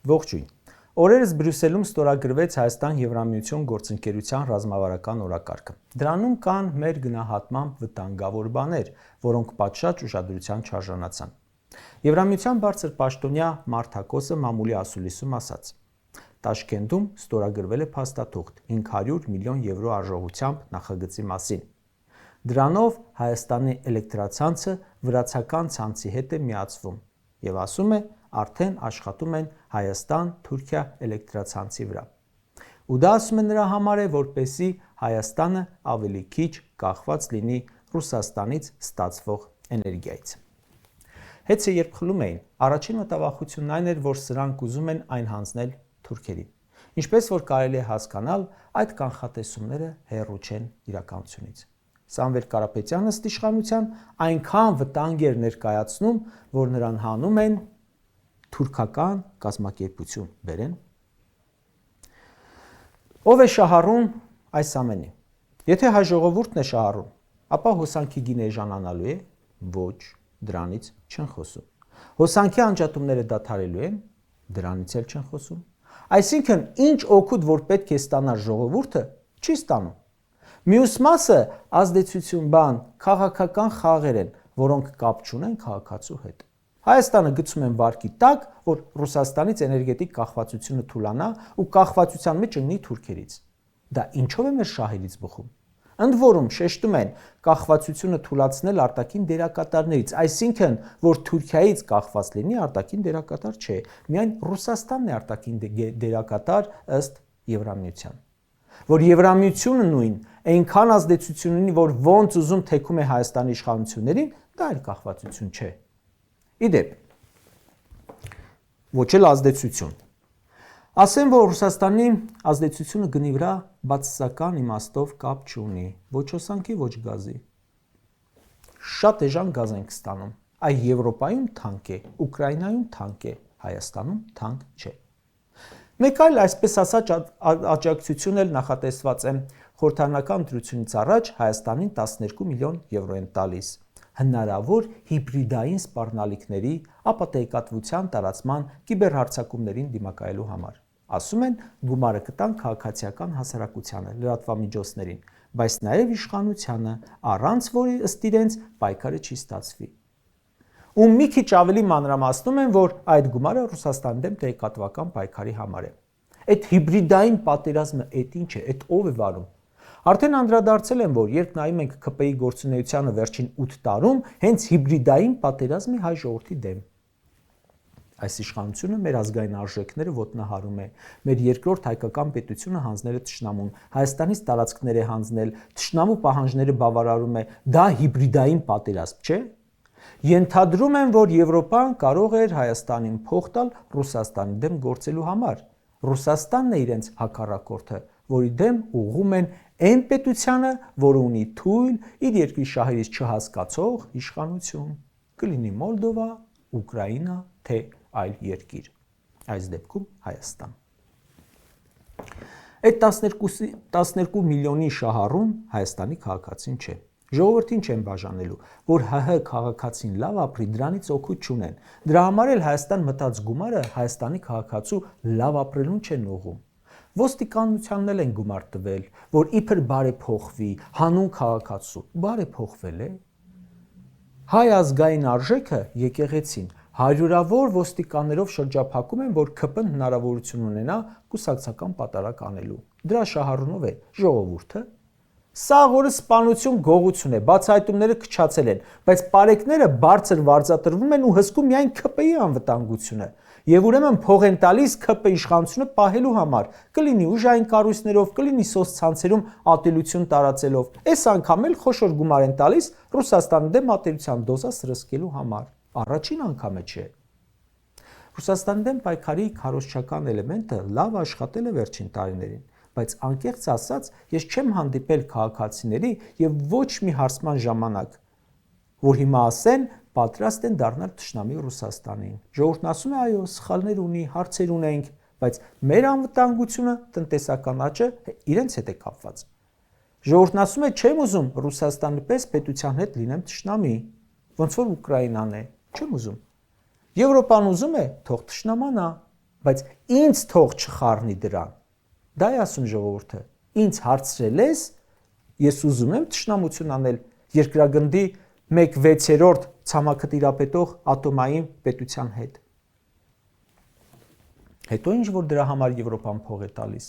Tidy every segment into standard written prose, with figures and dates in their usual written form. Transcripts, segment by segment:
Ողջույն։ Օրերս Բրյուսելում ստորագրվեց Հայաստան-Եվրամիություն գործընկերության ռազմավարական օրակարգը։ Դրանում կան մեր գնահատմամբ վտանգավոր բաներ, որոնք պատշաճ ուշադրության չարժանացան։ Եվրամիության բարձր պաշտոնյա Մարթակոսը մամուլի ասուլիսում ասաց. Տաշկենտում ստորագրվել է փաստաթուղթ 500 միլիոն եվրո արժողությամբ նախագծի մասին։ Դրանով Հայաստանի էլեկտրացանցը վրացական ցանցի հետ է միացվում եւ ասում է, արդեն աշխատում են Հայաստան-Թուրքիա էլեկտրացանցի վրա։ Ու դա ասում է նրա համար է, որպեսզի Հայաստանը ավելի քիչ կախված լինի Ռուսաստանից ստացվող էներգիայից։ Հեծը երբ խլում էին, առաջին մտավախությունն այն էր, որ սրանք ուզում են այն հանձնել թուրքերին։ Ինչպես որ կարելի է հասկանալ, այդ կանխատեսումները հեռու չեն իրականությունից։ Սամվել Կարապետյանը ըստ իշխանության այնքան վտանգ էր ներկայացնում, որ նրան հանում են թուրքական կազմակերպություն բերեն։ Ով է շահառում այս ամենի։ Եթե հայ ժողովուրդն է շահառում, ապա հոսանքի գինը էժանանալու է։ Ոչ, դրանից չեն խոսում։ Հոսանքի անջատումները դադարելու են, դրանից էլ չեն խոսում։ Այսինքն, ինչ օգուտ որ պետք է ստանա ժողովուրդը, չի ստանում։ Մյուս մասը ազդեցություն բան քաղաքական խաղեր են, որոնք կապ չունեն քաղաքացու հետ։ Հայաստանը գցում են վարկի տակ, որ Ռուսաստանից էներգետիկ կախվածությունը թուլանա ու կախվածության մեջ ընկնի թուրքերից։ Դա ինչով է մեր շահերից բխում։ Ընդ որում շեշտում են կախվածությունը թուլացնել արտաքին դերակատարներից, այսինքն, որ Թուրքիայից կախված լինի արտաքին դերակատար չէ, միայն Ռուսաստանն է արտաքին դերակատար ըստ Եվրամիության։ Որ Եվրամիությունը նույն այնքան ազդեցություն ունի, որ ոնց ուզում թեքում է Հայաստանի իշխանություններին, դա էլ կախվածություն չէ։ Իդեպ, ոչ էլ ազդեցություն։ Ասեմ, որ Ռուսաստանի ազդեցությունը գնի վրա բացասական իմաստով կապ չունի, ոչ հոսանքի, ոչ գազի։ Շատ էժան գազ ենք ստանում, այ Եվրոպայում թանկ է, Ուկրաինայում թանկ է, Հայաստանում թանկ չէ։ Մեկ այլ այսպես ասած աջակցություն էլ նախատեսված է խորհրդարանական ընտրությունից առաջ Հայաստանին 12 միլիոն եվրո են տալիս հնարավոր հիբրիդային սպառնալիքների ապատեկատվության տարածման կիբերհարձակումներին դիմակայելու համար։ Ասում են գումարը կտան քաղաքացիական հասարակությանը, լրատվամիջոցներին, բայց նաև իշխանությանը, առանց որի ըստ իրենց պայքարը չի ստացվի։ Ու մի քիչ ավելի մանրամասնում են, որ այդ գումարը Ռուսաստանի դեմ տեղեկատվական պայքարի համար է։ Այդ հիբրիդային պատերազմը այդ ինչ է, այդ ով է վարում։ Արդեն անդրադարձել եմ, որ երբ նայում ենք ՔՊ-ի գործունեությանը վերջին 8 տարում, հենց հիբրիդային պատերազմի հայ ժողովրդի դեմ։ Այս իշխանությունը մեր ազգային արժեքները ոտնահարում է, մեր երկրորդ հայկական պետությունը հանձնել է թշնամուն, Հայաստանից տարածքներ է հանձնել, թշնամու պահանջները բավարարում է, դա հիբրիդային պատերազմ չէ։ Ենթադրում են, որ Եվրոպան կարող էր Հայաստանին փող տալ Ռուսաստանի դեմ գործելու համար։ Ռուսաստանն է իրենց հակառակորդը, որի դեմ ուղղում են այն պետությանը, որը ունի թույլ իր երկրի շահերից չհասկացող իշխանություն։ Կլինի Մոլդովա, Ուկրաինա, թե այլ երկիր։ Այս դեպքում Հայաստան։ Այդ 12 միլիոնի շահառուն Հայաստանի քաղաքացին չէ։ Ժողովրդին չեն բաժանելու, որ ՀՀ քաղաքացին լավ ապրի, դրանից օգուտ չունեն։ Դրա համար էլ Հայաստան մտած գումարը Հայաստանի քաղաքացու լավ ապրելուն չեն ուղղում։ Ոստիկանությանն էլ են գումար տվել, որ իբր բարեփոխվի, հանուն քաղաքացու։ Բարեփոխվել է։ Հայ ազգային արժեքը եկեղեցին հարյուրավոր ոստիկաններով շրջափակում են, որ ՔՊ-ն հնարավորություն ունենա կուսակցական պատարակ անելու։ Դրա շահառունով է ժողովուրդը։ Սաղ օրը սպանություն գողություն է, բացահայտումները քչացել են, բայց պարեկները բարձր վարձատրվում են ու հսկում միայն ՔՊ-ի անվտանգությունը։ Եվ ուրեմն փող են տալիս ՔՊ իշխանությունը պահելու համար, կլինի ուժային կառույցներով, կլինի սոցցանցերում ատելություն տարածելով։ Այս անգամ էլ խոշոր գումար են տալիս Ռուսաստանի դեմ ատելության դոզա սրսկելու համար։ Առաջին անգամը չէ։ Ռուսաստանի դեմ պայքարի քարոզչական էլեմենտը լավ աշխատել է վերջին տարիներին, բայց անկեղծ ասած, ես չեմ հանդիպել քաղաքացիների եւ ոչ մի հարցման ժամանակ, որ հիմա ասեն, պատրաստ են դառնալ թշնամի Ռուսաստանին։ Ժողովուրդն ասում է, այո, սխալներ ունի, հարցեր ունենք, բայց մեր անվտանգությունը, տնտեսական աճը իրենց հետ է կապված։ Ժողովուրդն ասում է, չեմ ուզում Ռուսաստանի պես պետության հետ լինեմ թշնամի, ոնց որ Ուկրաինան է, չեմ ուզում։ Եվրոպան ուզում է, թող թշնամանա։ բայց ինձ թող չխառնի դրան։ Դա է ասում ժողովուրդը։ Ինձ հարցրել ես, ես ուզում եմ թշնամություն անել երկրագնդի 1/6 ցամաքը տիրապետող ատոմային պետության հետ։ Հետո ինչ որ դրա համար Եվրոպան փող է տալիս։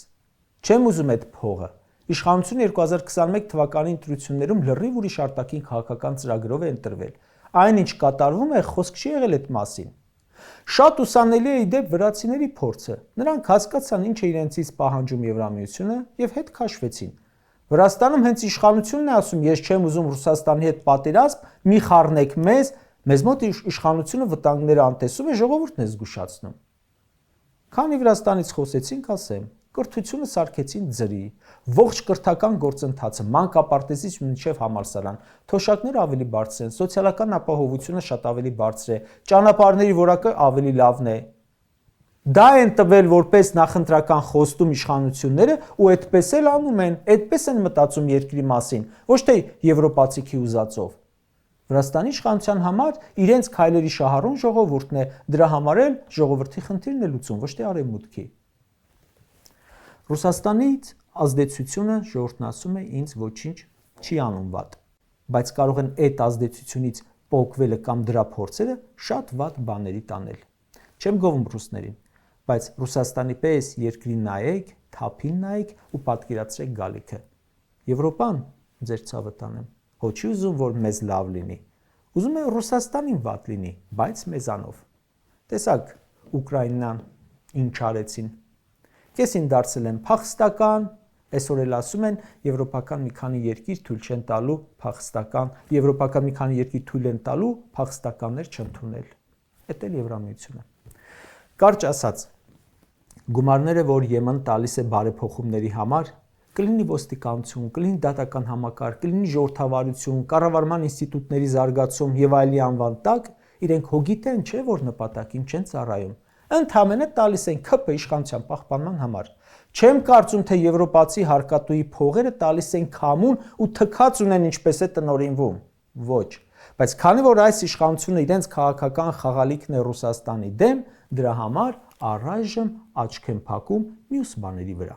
Չեմ ուզում այդ փողը։ Իշխանությունը 2021 թվականի ընտրություններում լրիվ ուրիշ արտաքին քաղաքական ծրագրով է ընտրվել։ Այնինչ կատարվում է, խոսք չի եղել այդ մասին։ Շատ ուսանելի է իդեպ վրացիների փորձը։ Նրանք հասկացան ինչ է իրենցից պահանջում Եվրամիությունը եւ հետ քաշվեցին։ Վրաստանում հենց իշխանությունն է ասում, ես չեմ ուզում Ռուսաստանի հետ պատերազմ, մի խառնեք մեզ մոտ իշխանությունը վտանգները անտեսում է, ժողովուրդն է զգուշացնում։ Քանի Վրաստանից խոսեցինք, ասեմ, կրթությունը սարքեցին ձրի, ողջ կրթական գործընթացը մանկապարտեզից մինչև համալսարան, թոշակները ավելի բարձր են, սոցիալական ապահովությունը շատ ավելի բարձր է, ճանապարհների որակը ավելի լավն է։ Դա են տվել որպես նախընտրական խոստում իշխանությունները ու այդպես էլ անում են, այդպես են մտածում երկրի մասին, ոչ թե եվրոպացիքի ուզածով։ Վրաստանի իշխանության համար իրենց քայլերի շահառուն ժողովուրդն է, դրա համար էլ ժողովրդի խնդիրն է լուծում, ոչ թե արևմուտքի։ Ռուսաստանից ազդեցությունը ժողովրդն ասում է ինձ ոչինչ չի անում վատ, բայց կարող են այդ ազդեցությունից պոկվելը կամ դրա փորձերը շատ վատ բաների տանել։ Չեմ գովում ռուսներին, բայց Ռուսաստանի պես երկրի նայեք, թափին նայեք ու պատկերացրեք գալիքը։ Եվրոպան ձեր ցավը տանեմ, հոչի ուզում որ մեզ լավ լինի։ Ուզում է Ռուսաստանին վատ լինի, բայց մեզանով։ Տեսակ Ուկրաինան ինչ արեցին։ Կեսին դարձել են փախստական, այսօր էլ ասում են եվրոպական մի քանի երկիր թույլ չեն տալու փախստական, եվրոպական մի քանի երկիր թույլ են տալու փախստականներ չընդունել։ Էդ էլ Եվրամիությունը։ Կարճ ասած, գումարները, որ Եմեն տալիս է բարեփոխումների համար, կլինի ոստիկանություն, կլինի դատական համակարգ, կլինի ժողովրդավարություն, կառավարման ինստիտուտների զարգացում եւ այլի անվան տակ, իրենք հո գիտեն, չէ, որ նպատակին չեն ծառայում։ Ընդհանրապես տալիս են ՔՊ իշխանության պահպանման համար։ Չեմ կարծում, թե եվրոպացի հարկատուի փողերը տալիս են քամուն ու թքած ունեն ինչպես է տնօրինվում։ Ոչ։ Բայց քանի որ այս իշխանությունը իրենց քաղաքական խաղալիքն է Ռուսաստանի դեմ, դրա համար առայժմ աչք են փակում մյուս բաների վրա։